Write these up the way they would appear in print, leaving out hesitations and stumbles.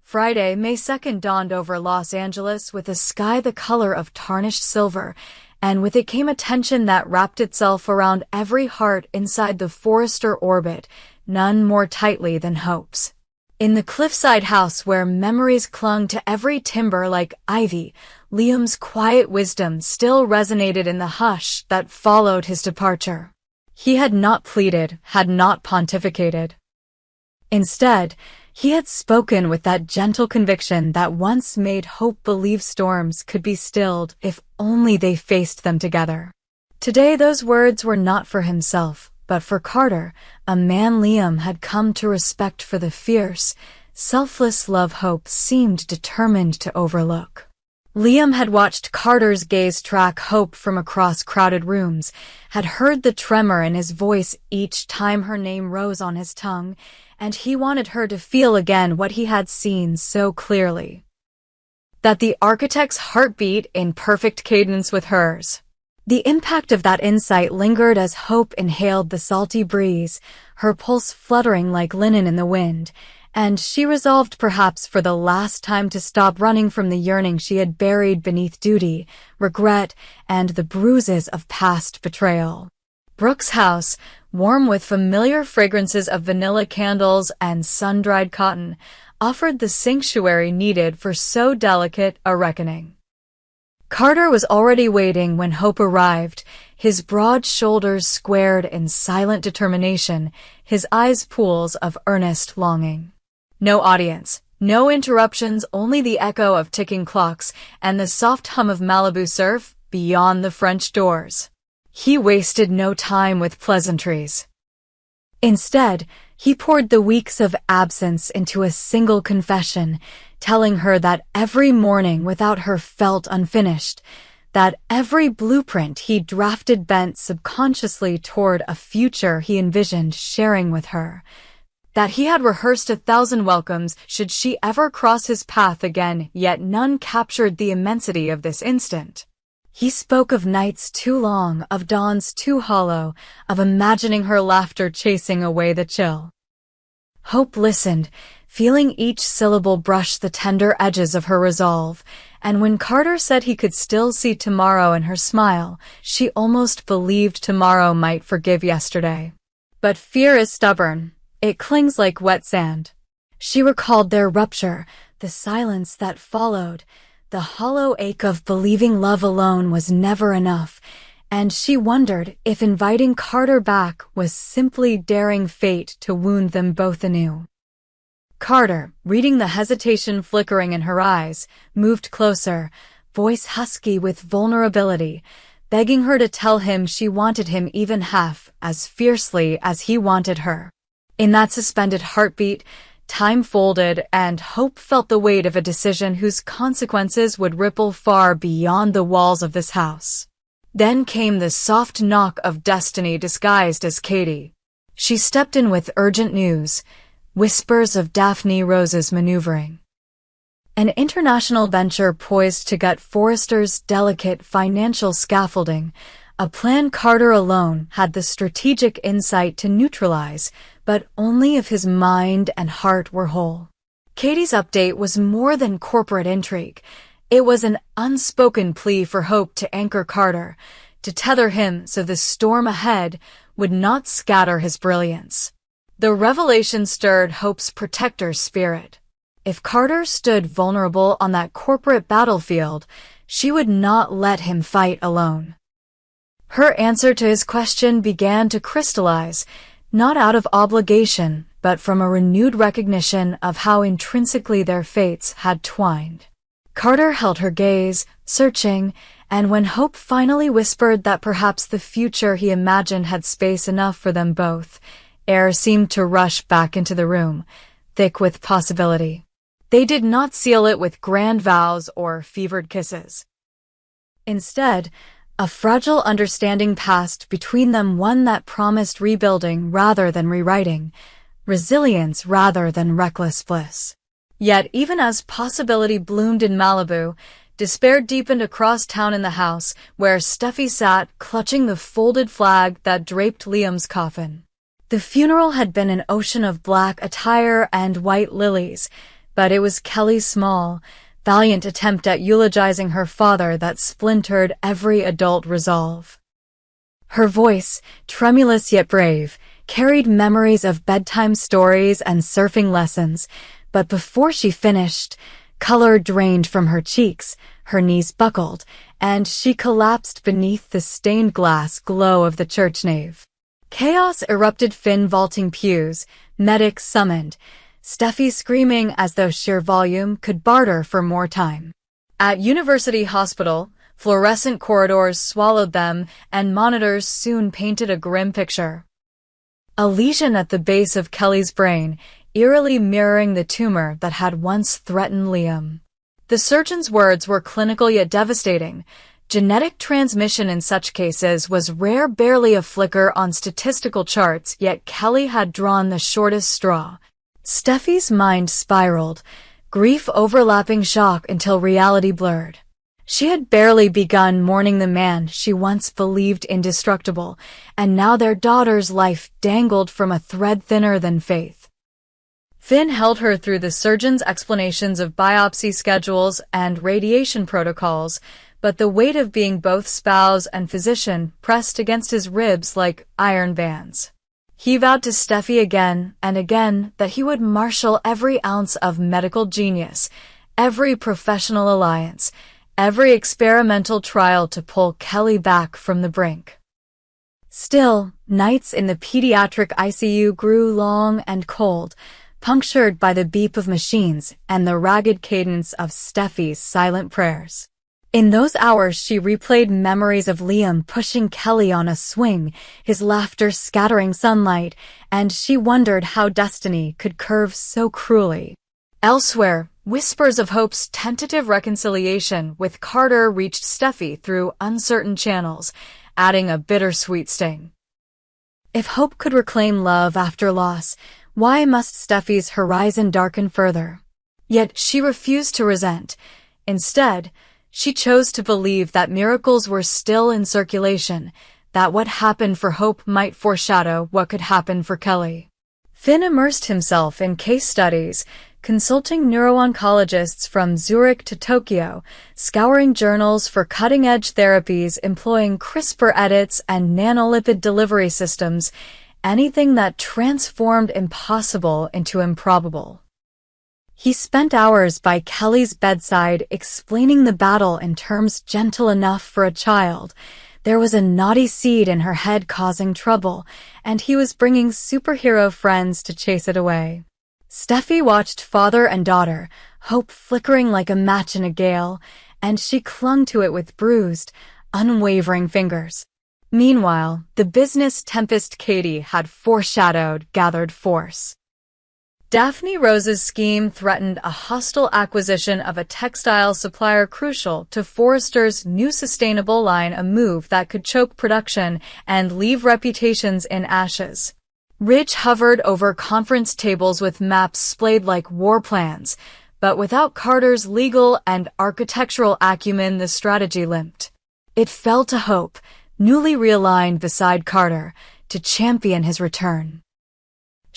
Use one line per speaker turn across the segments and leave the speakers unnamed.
Friday, May 2nd dawned over Los Angeles with a sky the color of tarnished silver, and with it came a tension that wrapped itself around every heart inside the Forrester orbit, none more tightly than Hope's. In the cliffside house where memories clung to every timber like ivy, Liam's quiet wisdom still resonated in the hush that followed his departure. He had not pleaded, had not pontificated. Instead, he had spoken with that gentle conviction that once made Hope believe storms could be stilled if only they faced them together. Today those words were not for himself, but for Carter, a man Liam had come to respect for the fierce, selfless love Hope seemed determined to overlook. Liam had watched Carter's gaze track Hope from across crowded rooms, had heard the tremor in his voice each time her name rose on his tongue, and he wanted her to feel again what he had seen so clearly. That the architect's heart beat in perfect cadence with hers. The impact of that insight lingered as Hope inhaled the salty breeze, her pulse fluttering like linen in the wind, and she resolved perhaps for the last time to stop running from the yearning she had buried beneath duty, regret, and the bruises of past betrayal. Brooke's house, warm with familiar fragrances of vanilla candles and sun-dried cotton, offered the sanctuary needed for so delicate a reckoning. Carter was already waiting when Hope arrived, his broad shoulders squared in silent determination, his eyes pools of earnest longing. No audience, no interruptions, only the echo of ticking clocks and the soft hum of Malibu surf beyond the French doors. He wasted no time with pleasantries. Instead, he poured the weeks of absence into a single confession, telling her that every morning without her felt unfinished, that every blueprint he drafted bent subconsciously toward a future he envisioned sharing with her, that he had rehearsed 1,000 welcomes should she ever cross his path again, yet none captured the immensity of this instant. He spoke of nights too long, of dawns too hollow, of imagining her laughter chasing away the chill. Hope listened, feeling each syllable brush the tender edges of her resolve, and when Carter said he could still see tomorrow in her smile, she almost believed tomorrow might forgive yesterday. But fear is stubborn. It clings like wet sand. She recalled their rupture, the silence that followed, the hollow ache of believing love alone was never enough, and she wondered if inviting Carter back was simply daring fate to wound them both anew. Carter, reading the hesitation flickering in her eyes, moved closer, voice husky with vulnerability, begging her to tell him she wanted him even half as fiercely as he wanted her. In that suspended heartbeat, time folded, and Hope felt the weight of a decision whose consequences would ripple far beyond the walls of this house. Then came the soft knock of destiny disguised as Katie. She stepped in with urgent news, whispers of Daphne Rose's maneuvering. An international venture poised to gut Forrester's delicate financial scaffolding, a plan Carter alone had the strategic insight to neutralize, but only if his mind and heart were whole. Katie's update was more than corporate intrigue. It was an unspoken plea for Hope to anchor Carter, to tether him so the storm ahead would not scatter his brilliance. The revelation stirred Hope's protector's spirit. If Carter stood vulnerable on that corporate battlefield, she would not let him fight alone. Her answer to his question began to crystallize, not out of obligation, but from a renewed recognition of how intrinsically their fates had twined. Carter held her gaze, searching, and when Hope finally whispered that perhaps the future he imagined had space enough for them both, air seemed to rush back into the room, thick with possibility. They did not seal it with grand vows or fevered kisses. Instead, a fragile understanding passed between them, one that promised rebuilding rather than rewriting, resilience rather than reckless bliss. Yet even as possibility bloomed in Malibu, despair deepened across town in the house where Steffi sat clutching the folded flag that draped Liam's coffin. The funeral had been an ocean of black attire and white lilies, But it was Kelly's small, valiant attempt at eulogizing her father that splintered every adult resolve. Her voice, tremulous yet brave, carried memories of bedtime stories and surfing lessons, but before she finished, color drained from her cheeks, her knees buckled, and she collapsed beneath the stained glass glow of the church nave. Chaos erupted. Finn vaulting pews, medics summoned, Steffi screaming as though sheer volume could barter for more time. At University Hospital, fluorescent corridors swallowed them, and monitors soon painted a grim picture. A lesion at the base of Kelly's brain, eerily mirroring the tumor that had once threatened Liam. The surgeon's words were clinical yet devastating. Genetic transmission in such cases was rare, barely a flicker on statistical charts, yet Kelly had drawn the shortest straw. Steffi's mind spiraled, grief overlapping shock until reality blurred. She had barely begun mourning the man she once believed indestructible, and now their daughter's life dangled from a thread thinner than faith. Finn held her through the surgeon's explanations of biopsy schedules and radiation protocols, but the weight of being both spouse and physician pressed against his ribs like iron bands. He vowed to Steffi again and again that he would marshal every ounce of medical genius, every professional alliance, every experimental trial to pull Kelly back from the brink. Still, nights in the pediatric ICU grew long and cold, punctured by the beep of machines and the ragged cadence of Steffi's silent prayers. In those hours she replayed memories of Liam pushing Kelly on a swing, his laughter scattering sunlight, and she wondered how destiny could curve so cruelly. Elsewhere, whispers of Hope's tentative reconciliation with Carter reached Steffi through uncertain channels, adding a bittersweet sting. If Hope could reclaim love after loss, why must Steffi's horizon darken further? Yet she refused to resent. Instead, she chose to believe that miracles were still in circulation, that what happened for Hope might foreshadow what could happen for Kelly. Finn immersed himself in case studies, consulting neuro-oncologists from Zurich to Tokyo, scouring journals for cutting-edge therapies employing CRISPR edits and nanolipid delivery systems, anything that transformed impossible into improbable. He spent hours by Kelly's bedside explaining the battle in terms gentle enough for a child. There was a naughty seed in her head causing trouble, and he was bringing superhero friends to chase it away. Steffi watched father and daughter, Hope flickering like a match in a gale, and she clung to it with bruised, unwavering fingers. Meanwhile, the business tempest Katie had foreshadowed gathered force. Daphne Rose's scheme threatened a hostile acquisition of a textile supplier crucial to Forrester's new sustainable line, a move that could choke production and leave reputations in ashes. Ridge hovered over conference tables with maps splayed like war plans, but without Carter's legal and architectural acumen the strategy limped. It fell to Hope, newly realigned beside Carter, to champion his return.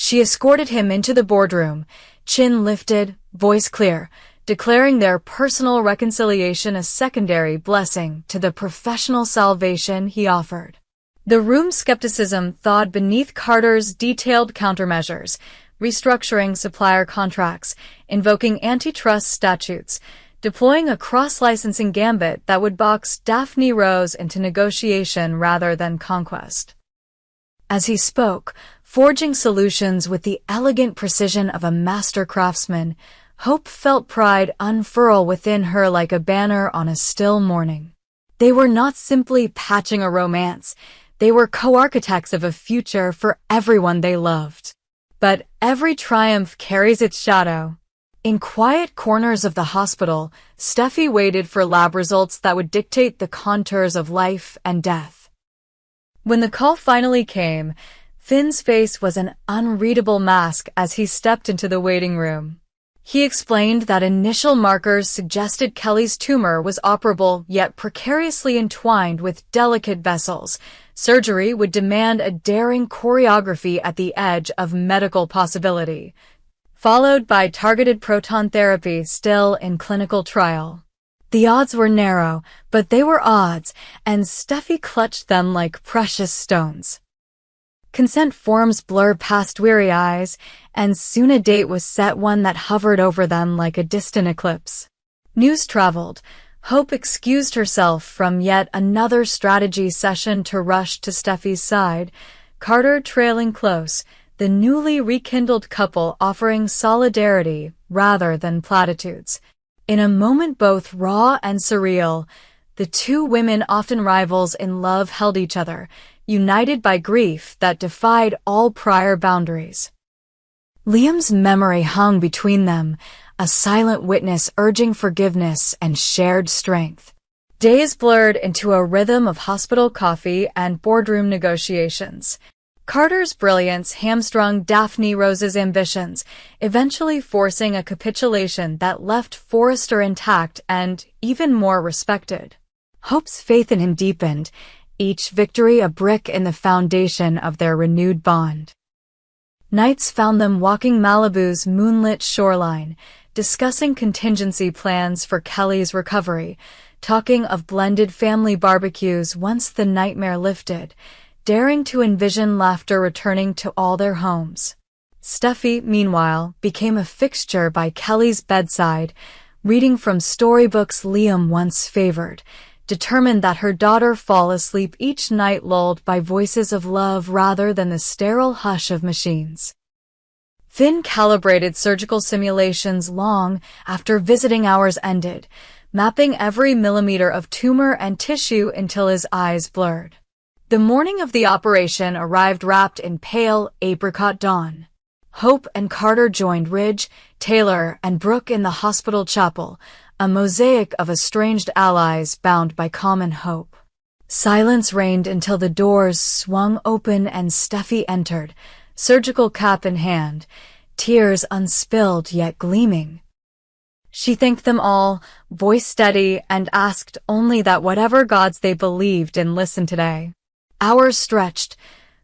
She escorted him into the boardroom, chin lifted, voice clear, declaring their personal reconciliation a secondary blessing to the professional salvation he offered. The room's skepticism thawed beneath Carter's detailed countermeasures, restructuring supplier contracts, invoking antitrust statutes, deploying a cross-licensing gambit that would box Daphne Rose into negotiation rather than conquest. As he spoke, forging solutions with the elegant precision of a master craftsman, Hope felt pride unfurl within her like a banner on a still morning. They were not simply patching a romance, they were co-architects of a future for everyone they loved. But every triumph carries its shadow. In quiet corners of the hospital, Steffi waited for lab results that would dictate the contours of life and death. When the call finally came, Finn's face was an unreadable mask as he stepped into the waiting room. He explained that initial markers suggested Kelly's tumor was operable yet precariously entwined with delicate vessels. Surgery would demand a daring choreography at the edge of medical possibility. followed by targeted proton therapy still in clinical trial. The odds were narrow, but they were odds, and Steffi clutched them like precious stones. Consent forms blurred past weary eyes, and soon a date was set, one that hovered over them like a distant eclipse. News traveled. Hope excused herself from yet another strategy session to rush to Steffi's side, Carter trailing close, the newly rekindled couple offering solidarity rather than platitudes. In a moment both raw and surreal, the two women, often rivals in love, held each other, united by grief that defied all prior boundaries. Liam's memory hung between them, a silent witness urging forgiveness and shared strength. Days blurred into a rhythm of hospital coffee and boardroom negotiations. Carter's brilliance hamstrung Daphne Rose's ambitions, eventually forcing a capitulation that left Forrester intact and even more respected. Hope's faith in him deepened, each victory a brick in the foundation of their renewed bond. Nights found them walking Malibu's moonlit shoreline, discussing contingency plans for Kelly's recovery, talking of blended family barbecues once the nightmare lifted, daring to envision laughter returning to all their homes. Steffi, meanwhile, became a fixture by Kelly's bedside, reading from storybooks Liam once favored, determined that her daughter fall asleep each night lulled by voices of love rather than the sterile hush of machines. Finn calibrated surgical simulations long after visiting hours ended, mapping every millimeter of tumor and tissue until his eyes blurred. The morning of the operation arrived wrapped in pale apricot dawn. Hope and Carter joined Ridge, Taylor, and Brooke in the hospital chapel, a mosaic of estranged allies bound by common hope. Silence reigned until the doors swung open and Steffi entered, surgical cap in hand, tears unspilled yet gleaming. She thanked them all, voice steady, and asked only that whatever gods they believed in listened today. Hours stretched.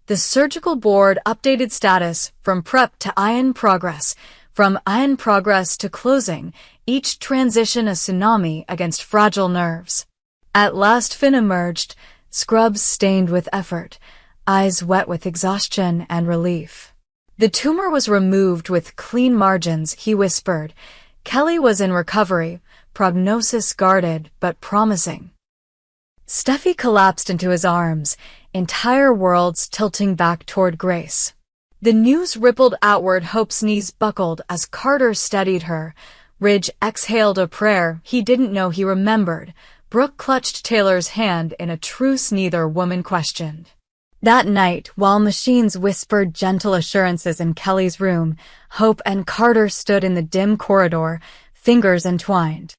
The surgical board updated status from prep to iron progress, from iron progress to closing, each transition a tsunami against fragile nerves. At last Finn emerged, scrubs stained with effort, eyes wet with exhaustion and relief. The tumor was removed with clean margins, he whispered. Kelly was in recovery, prognosis guarded but promising. Steffi collapsed into his arms, entire worlds tilting back toward Grace. The news rippled outward, Hope's knees buckled as Carter steadied her. Ridge exhaled a prayer he didn't know he remembered. Brooke clutched Taylor's hand in a truce neither woman questioned. That night, while machines whispered gentle assurances in Kelly's room, Hope and Carter stood in the dim corridor, fingers entwined.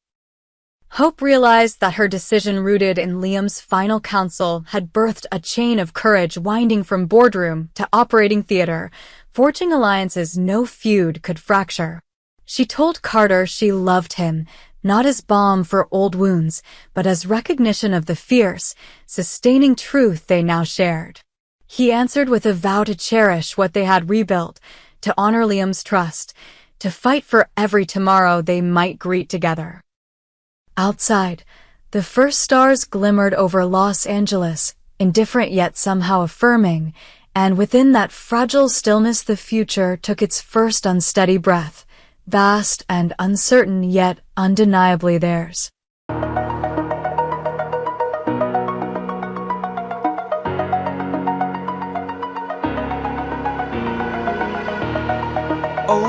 Hope realized that her decision, rooted in Liam's final counsel, had birthed a chain of courage winding from boardroom to operating theater, forging alliances no feud could fracture. She told Carter she loved him, not as balm for old wounds, but as recognition of the fierce, sustaining truth they now shared. He answered with a vow to cherish what they had rebuilt, to honor Liam's trust, to fight for every tomorrow they might greet together. Outside, the first stars glimmered over Los Angeles, indifferent yet somehow affirming, and within that fragile stillness the future took its first unsteady breath, vast and uncertain yet undeniably theirs.
Oh,